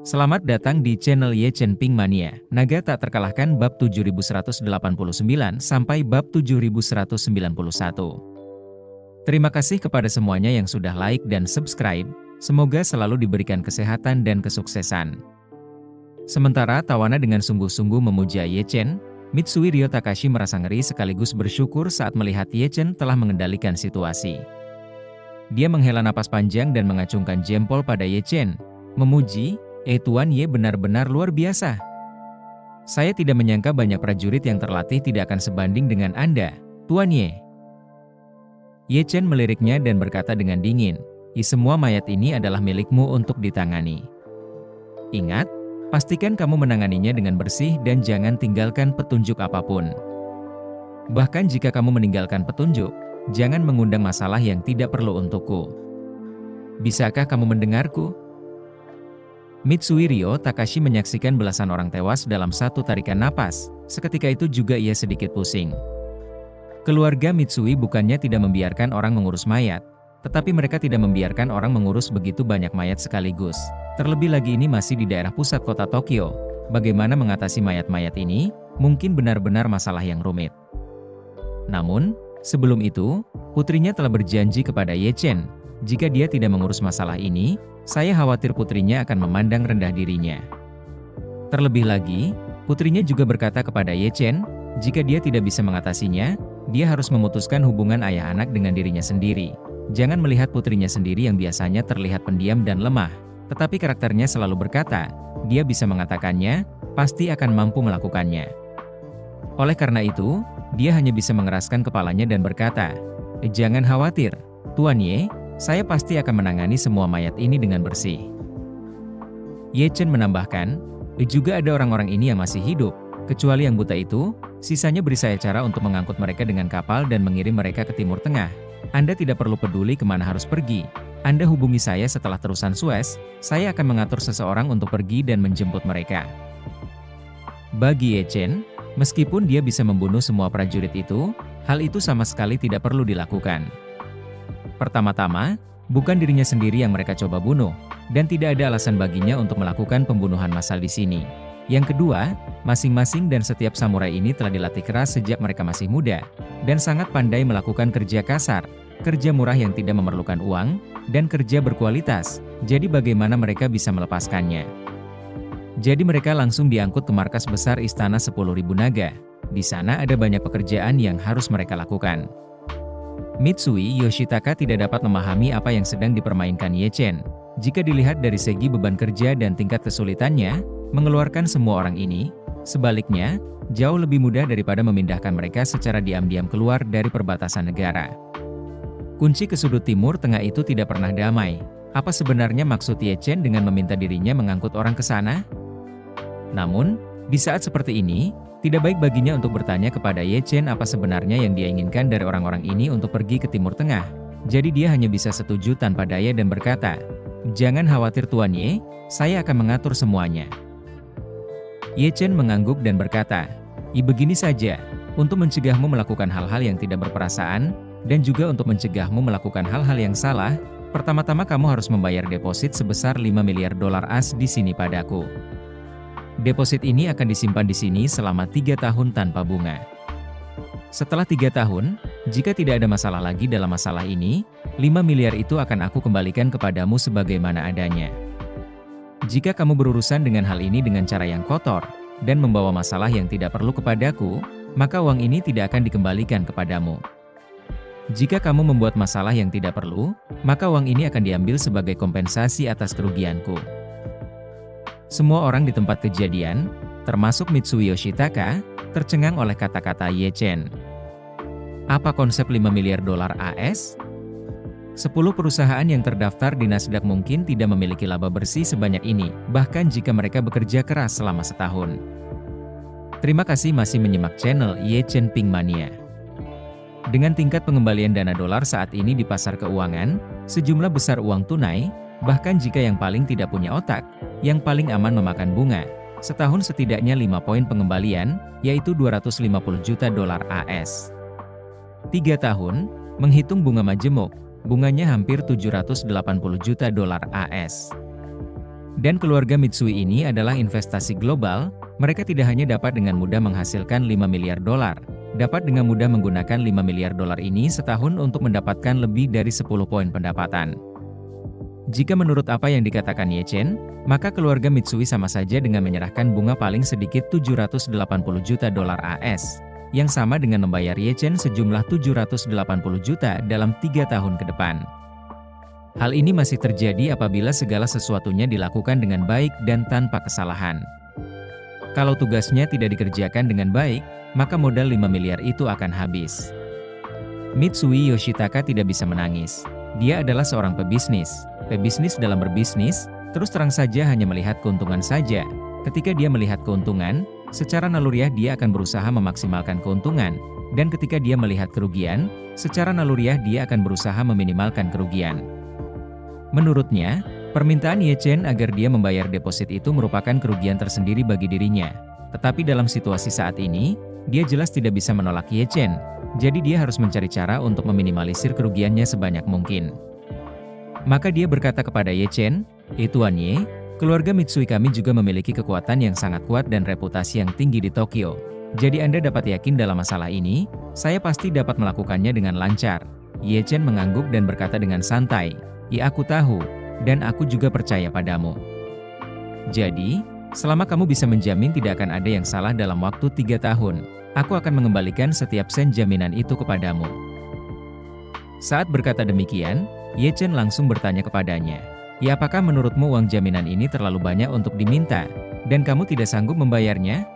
Selamat datang di channel Ye Chen Ping Mania. Naga tak terkalahkan bab 7189 sampai bab 7191. Terima kasih kepada semuanya yang sudah like dan subscribe. Semoga selalu diberikan kesehatan dan kesuksesan. Sementara Tawana dengan sungguh-sungguh memuja Ye Chen, Mitsui Ryo Takashi merasa ngeri sekaligus bersyukur saat melihat Ye Chen telah mengendalikan situasi. Dia menghela napas panjang dan mengacungkan jempol pada Ye Chen, memuji, Tuan Ye benar-benar luar biasa. Saya tidak menyangka banyak prajurit yang terlatih tidak akan sebanding dengan Anda, Tuan Ye. Ye Chen meliriknya dan berkata dengan dingin, semua mayat ini adalah milikmu untuk ditangani. Ingat, pastikan kamu menanganinya dengan bersih dan jangan tinggalkan petunjuk apapun. Bahkan jika kamu meninggalkan petunjuk, jangan mengundang masalah yang tidak perlu untukku. Bisakah kamu mendengarku? Mitsui Ryo Takashi menyaksikan belasan orang tewas dalam satu tarikan napas, seketika itu juga ia sedikit pusing. Keluarga Mitsui bukannya tidak membiarkan orang mengurus mayat, tetapi mereka tidak membiarkan orang mengurus begitu banyak mayat sekaligus. Terlebih lagi ini masih di daerah pusat kota Tokyo. Bagaimana mengatasi mayat-mayat ini, mungkin benar-benar masalah yang rumit. Namun, sebelum itu, putrinya telah berjanji kepada Ye Chen, jika dia tidak mengurus masalah ini, saya khawatir putrinya akan memandang rendah dirinya. Terlebih lagi, putrinya juga berkata kepada Ye Chen, jika dia tidak bisa mengatasinya, dia harus memutuskan hubungan ayah anak dengan dirinya sendiri. Jangan melihat putrinya sendiri yang biasanya terlihat pendiam dan lemah, tetapi karakternya selalu berkata, dia bisa mengatakannya, pasti akan mampu melakukannya. Oleh karena itu, dia hanya bisa mengeraskan kepalanya dan berkata, jangan khawatir, Tuan Ye, saya pasti akan menangani semua mayat ini dengan bersih. Ye Chen menambahkan, juga ada orang-orang ini yang masih hidup, kecuali yang buta itu, sisanya beri saya cara untuk mengangkut mereka dengan kapal dan mengirim mereka ke Timur Tengah. Anda tidak perlu peduli kemana harus pergi. Anda hubungi saya setelah terusan Suez, saya akan mengatur seseorang untuk pergi dan menjemput mereka. Bagi Ye Chen, meskipun dia bisa membunuh semua prajurit itu, hal itu sama sekali tidak perlu dilakukan. Pertama-tama, bukan dirinya sendiri yang mereka coba bunuh, dan tidak ada alasan baginya untuk melakukan pembunuhan massal di sini. Yang kedua, masing-masing dan setiap samurai ini telah dilatih keras sejak mereka masih muda, dan sangat pandai melakukan kerja kasar, kerja murah yang tidak memerlukan uang, dan kerja berkualitas, jadi bagaimana mereka bisa melepaskannya? Jadi mereka langsung diangkut ke markas besar Istana 10.000 Naga. Di sana ada banyak pekerjaan yang harus mereka lakukan. Mitsui Yoshitaka tidak dapat memahami apa yang sedang dipermainkan Ye Chen. Jika dilihat dari segi beban kerja dan tingkat kesulitannya, mengeluarkan semua orang ini, sebaliknya, jauh lebih mudah daripada memindahkan mereka secara diam-diam keluar dari perbatasan negara. Kunci ke sudut Timur Tengah itu tidak pernah damai. Apa sebenarnya maksud Ye Chen dengan meminta dirinya mengangkut orang ke sana? Namun, di saat seperti ini, tidak baik baginya untuk bertanya kepada Ye Chen apa sebenarnya yang dia inginkan dari orang-orang ini untuk pergi ke Timur Tengah. Jadi dia hanya bisa setuju tanpa daya dan berkata, jangan khawatir Tuan Ye, saya akan mengatur semuanya. Ye Chen mengangguk dan berkata, begini saja, untuk mencegahmu melakukan hal-hal yang tidak berperasaan, dan juga untuk mencegahmu melakukan hal-hal yang salah, pertama-tama kamu harus membayar deposit sebesar $5 miliar AS di sini padaku. Deposit ini akan disimpan di sini selama 3 tahun tanpa bunga. Setelah 3 tahun, jika tidak ada masalah lagi dalam masalah ini, 5 miliar itu akan aku kembalikan kepadamu sebagaimana adanya. Jika kamu berurusan dengan hal ini dengan cara yang kotor, dan membawa masalah yang tidak perlu kepadaku, maka uang ini tidak akan dikembalikan kepadamu. Jika kamu membuat masalah yang tidak perlu, maka uang ini akan diambil sebagai kompensasi atas kerugianku. Semua orang di tempat kejadian, termasuk Mitsui Yoshitaka, tercengang oleh kata-kata Ye Chen. Apa konsep $5 miliar AS? 10 perusahaan yang terdaftar di Nasdaq mungkin tidak memiliki laba bersih sebanyak ini, bahkan jika mereka bekerja keras selama setahun. Terima kasih masih menyimak channel Ye Chen Ping Mania. Dengan tingkat pengembalian dana dolar saat ini di pasar keuangan, sejumlah besar uang tunai, bahkan jika yang paling tidak punya otak, yang paling aman memakan bunga, setahun setidaknya 5 poin pengembalian, yaitu $250 juta AS. 3 tahun, menghitung bunga majemuk, bunganya hampir $780 juta AS. Dan keluarga Mitsui ini adalah investasi global, mereka tidak hanya dapat dengan mudah menghasilkan 5 miliar dolar, dapat dengan mudah menggunakan 5 miliar dolar ini setahun untuk mendapatkan lebih dari 10 poin pendapatan. Jika menurut apa yang dikatakan Ye Chen, maka keluarga Mitsui sama saja dengan menyerahkan bunga paling sedikit 780 juta dolar AS, yang sama dengan membayar Ye Chen sejumlah 780 juta dalam 3 tahun ke depan. Hal ini masih terjadi apabila segala sesuatunya dilakukan dengan baik dan tanpa kesalahan. Kalau tugasnya tidak dikerjakan dengan baik, maka modal 5 miliar itu akan habis. Mitsui Yoshitaka tidak bisa menangis. Dia adalah seorang pebisnis. Pebisnis dalam berbisnis, terus terang saja hanya melihat keuntungan saja. Ketika dia melihat keuntungan, secara naluriah dia akan berusaha memaksimalkan keuntungan. Dan ketika dia melihat kerugian, secara naluriah dia akan berusaha meminimalkan kerugian. Menurutnya, permintaan Ye Chen agar dia membayar deposit itu merupakan kerugian tersendiri bagi dirinya. Tetapi dalam situasi saat ini, dia jelas tidak bisa menolak Ye Chen. Jadi dia harus mencari cara untuk meminimalisir kerugiannya sebanyak mungkin. Maka dia berkata kepada Ye Chen, Tuan Ye, keluarga Mitsui kami juga memiliki kekuatan yang sangat kuat dan reputasi yang tinggi di Tokyo. Jadi Anda dapat yakin dalam masalah ini, saya pasti dapat melakukannya dengan lancar. Ye Chen mengangguk dan berkata dengan santai, Ya aku tahu, dan aku juga percaya padamu. Jadi, selama kamu bisa menjamin tidak akan ada yang salah dalam waktu 3 tahun, aku akan mengembalikan setiap sen jaminan itu kepadamu. Saat berkata demikian, Ye Chen langsung bertanya kepadanya, Ya apakah menurutmu uang jaminan ini terlalu banyak untuk diminta, dan kamu tidak sanggup membayarnya?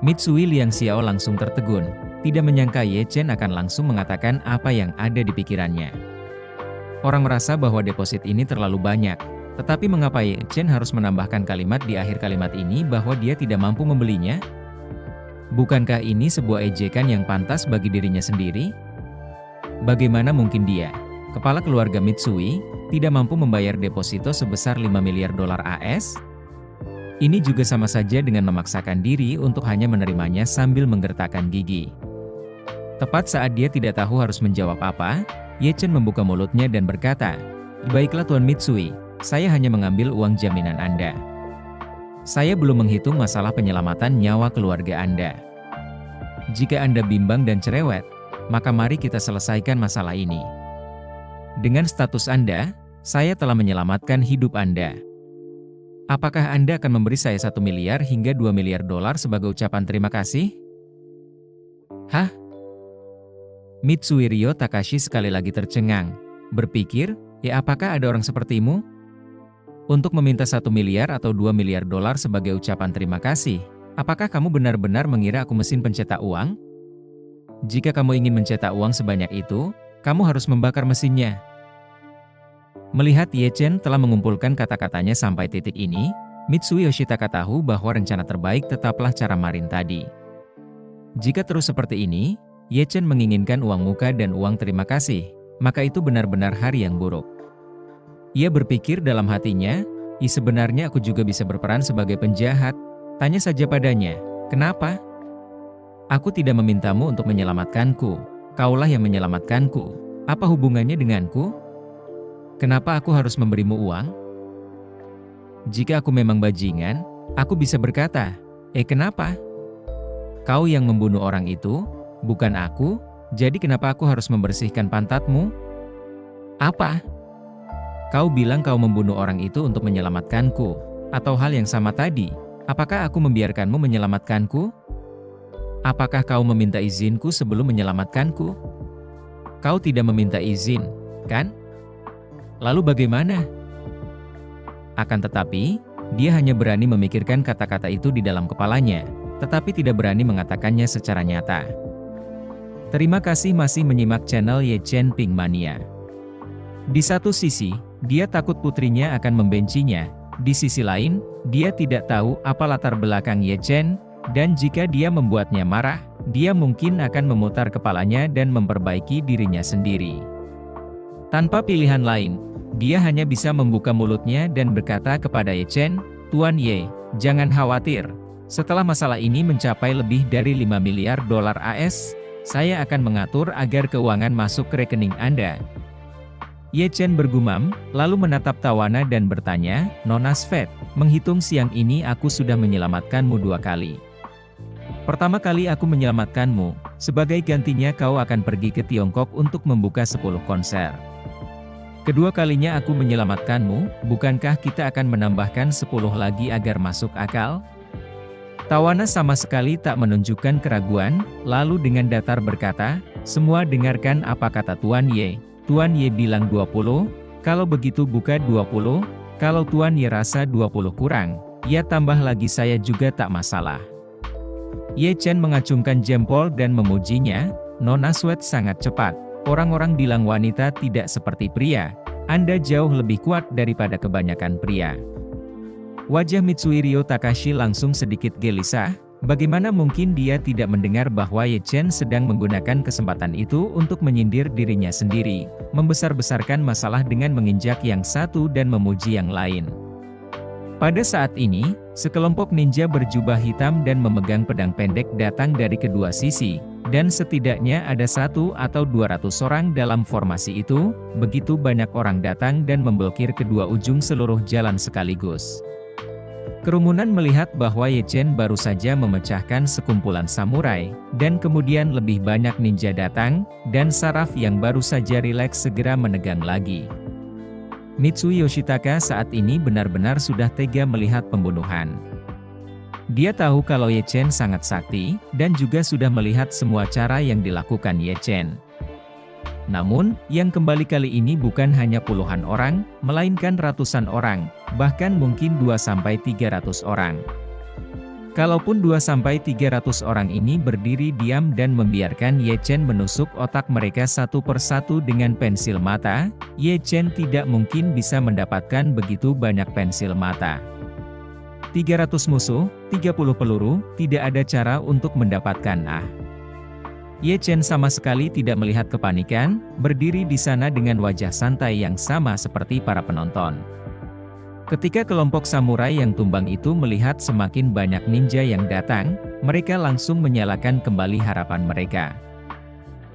Mitsui Liang Xiao langsung tertegun, tidak menyangka Ye Chen akan langsung mengatakan apa yang ada di pikirannya. Orang merasa bahwa deposit ini terlalu banyak, tetapi mengapa Ye Chen harus menambahkan kalimat di akhir kalimat ini bahwa dia tidak mampu membelinya? Bukankah ini sebuah ejekan yang pantas bagi dirinya sendiri? Bagaimana mungkin dia, kepala keluarga Mitsui, tidak mampu membayar deposito sebesar 5 miliar dolar AS? Ini juga sama saja dengan memaksakan diri untuk hanya menerimanya sambil menggertakkan gigi. Tepat saat dia tidak tahu harus menjawab apa, Ye Chen membuka mulutnya dan berkata, Baiklah Tuan Mitsui, saya hanya mengambil uang jaminan Anda. Saya belum menghitung masalah penyelamatan nyawa keluarga Anda. Jika Anda bimbang dan cerewet, maka mari kita selesaikan masalah ini. Dengan status Anda, saya telah menyelamatkan hidup Anda. Apakah Anda akan memberi saya 1 miliar hingga 2 miliar dolar sebagai ucapan terima kasih? Hah? Mitsui Ryo Takashi sekali lagi tercengang, berpikir, ya apakah ada orang sepertimu? Untuk meminta 1 miliar atau 2 miliar dolar sebagai ucapan terima kasih, apakah kamu benar-benar mengira aku mesin pencetak uang? Jika kamu ingin mencetak uang sebanyak itu, kamu harus membakar mesinnya. Melihat Ye Chen telah mengumpulkan kata-katanya sampai titik ini, Mitsui Yoshitaka tahu bahwa rencana terbaik tetaplah cara Marin tadi. Jika terus seperti ini, Ye Chen menginginkan uang muka dan uang terima kasih, maka itu benar-benar hari yang buruk. Ia berpikir dalam hatinya, sebenarnya aku juga bisa berperan sebagai penjahat. Tanya saja padanya, kenapa? Aku tidak memintamu untuk menyelamatkanku, kaulah yang menyelamatkanku. Apa hubungannya denganku? Kenapa aku harus memberimu uang? Jika aku memang bajingan, aku bisa berkata, kenapa? Kau yang membunuh orang itu, bukan aku, jadi kenapa aku harus membersihkan pantatmu? Apa? Kau bilang kau membunuh orang itu untuk menyelamatkanku, atau hal yang sama tadi, apakah aku membiarkanmu menyelamatkanku? Apakah kau meminta izinku sebelum menyelamatkanku? Kau tidak meminta izin, kan? Lalu bagaimana? Akan tetapi, dia hanya berani memikirkan kata-kata itu di dalam kepalanya, tetapi tidak berani mengatakannya secara nyata. Terima kasih masih menyimak channel Ye Chen Pink Mania. Di satu sisi, dia takut putrinya akan membencinya. Di sisi lain, dia tidak tahu apa latar belakang Ye Chen, dan jika dia membuatnya marah, dia mungkin akan memutar kepalanya dan memperbaiki dirinya sendiri. Tanpa pilihan lain, dia hanya bisa membuka mulutnya dan berkata kepada Ye Chen, Tuan Ye, jangan khawatir. Setelah masalah ini mencapai lebih dari 5 miliar dolar AS, saya akan mengatur agar keuangan masuk ke rekening Anda. Ye Chen bergumam, lalu menatap tawana dan bertanya, "Nona Svet, menghitung siang ini aku sudah menyelamatkanmu 2 kali. Pertama kali aku menyelamatkanmu, sebagai gantinya kau akan pergi ke Tiongkok untuk membuka 10 konser. Kedua kalinya aku menyelamatkanmu, bukankah kita akan menambahkan 10 lagi agar masuk akal?" Tawana sama sekali tak menunjukkan keraguan, lalu dengan datar berkata, "Semua dengarkan apa kata Tuan Ye. Tuan Ye bilang 20, kalau begitu buka 20, kalau Tuan Ye rasa 20 kurang, ya tambah lagi saya juga tak masalah." Ye Chen mengacungkan jempol dan memujinya, "Nona Svet sangat cepat. Orang-orang bilang wanita tidak seperti pria. Anda jauh lebih kuat daripada kebanyakan pria." Wajah Mitsui Ryo Takashi langsung sedikit gelisah, bagaimana mungkin dia tidak mendengar bahwa Ye Chen sedang menggunakan kesempatan itu untuk menyindir dirinya sendiri, membesar-besarkan masalah dengan menginjak yang satu dan memuji yang lain. Pada saat ini, sekelompok ninja berjubah hitam dan memegang pedang pendek datang dari kedua sisi, dan setidaknya ada 100 atau 200 orang dalam formasi itu, begitu banyak orang datang dan memblokir kedua ujung seluruh jalan sekaligus. Kerumunan melihat bahwa Ye Chen baru saja memecahkan sekumpulan samurai, dan kemudian lebih banyak ninja datang, dan saraf yang baru saja rileks segera menegang lagi. Mitsui Yoshitaka saat ini benar-benar sudah tega melihat pembunuhan. Dia tahu kalau Ye Chen sangat sakti, dan juga sudah melihat semua cara yang dilakukan Ye Chen. Namun, yang kembali kali ini bukan hanya puluhan orang, melainkan ratusan orang, bahkan mungkin 2-300 orang. Kalaupun 2-300 orang ini berdiri diam dan membiarkan Ye Chen menusuk otak mereka satu persatu dengan pensil mata, Ye Chen tidak mungkin bisa mendapatkan begitu banyak pensil mata. 300 musuh, 30 peluru, tidak ada cara untuk mendapatkan Ye Chen sama sekali tidak melihat kepanikan, berdiri di sana dengan wajah santai yang sama seperti para penonton. Ketika kelompok samurai yang tumbang itu melihat semakin banyak ninja yang datang, mereka langsung menyalakan kembali harapan mereka.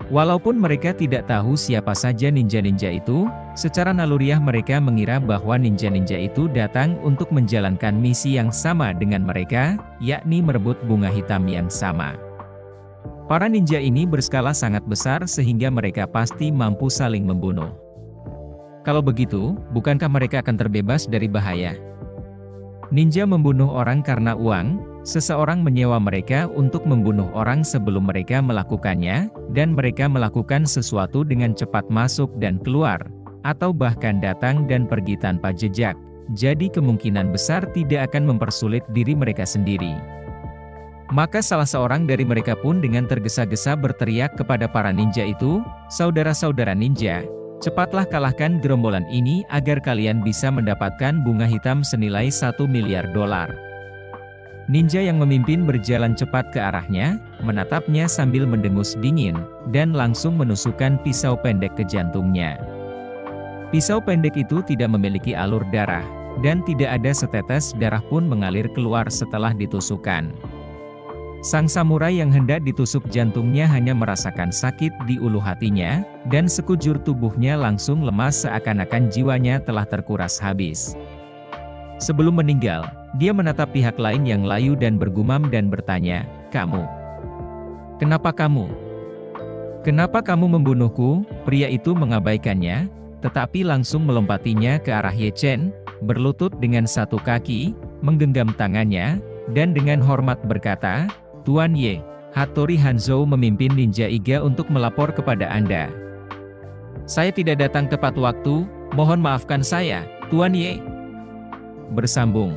Walaupun mereka tidak tahu siapa saja ninja-ninja itu, secara naluriah mereka mengira bahwa ninja-ninja itu datang untuk menjalankan misi yang sama dengan mereka, yakni merebut bunga hitam yang sama. Para ninja ini berskala sangat besar sehingga mereka pasti mampu saling membunuh. Kalau begitu, bukankah mereka akan terbebas dari bahaya? Ninja membunuh orang karena uang, seseorang menyewa mereka untuk membunuh orang sebelum mereka melakukannya, dan mereka melakukan sesuatu dengan cepat masuk dan keluar, atau bahkan datang dan pergi tanpa jejak, jadi kemungkinan besar tidak akan mempersulit diri mereka sendiri. Maka salah seorang dari mereka pun dengan tergesa-gesa berteriak kepada para ninja itu, "Saudara-saudara ninja, cepatlah kalahkan gerombolan ini agar kalian bisa mendapatkan bunga hitam senilai $1 miliar." Ninja yang memimpin berjalan cepat ke arahnya, menatapnya sambil mendengus dingin, dan langsung menusukkan pisau pendek ke jantungnya. Pisau pendek itu tidak memiliki alur darah, dan tidak ada setetes darah pun mengalir keluar setelah ditusukkan. Sang samurai yang hendak ditusuk jantungnya hanya merasakan sakit di ulu hatinya, dan sekujur tubuhnya langsung lemas seakan-akan jiwanya telah terkuras habis. Sebelum meninggal, dia menatap pihak lain yang layu dan bergumam dan bertanya, "Kamu? Kenapa kamu? Kenapa kamu membunuhku?" Pria itu mengabaikannya, tetapi langsung melompatinya ke arah Ye Chen, berlutut dengan satu kaki, menggenggam tangannya, dan dengan hormat berkata, "Tuan Ye, Hattori Hanzou memimpin Ninja Iga untuk melapor kepada Anda. Saya tidak datang tepat waktu, mohon maafkan saya, Tuan Ye." Bersambung.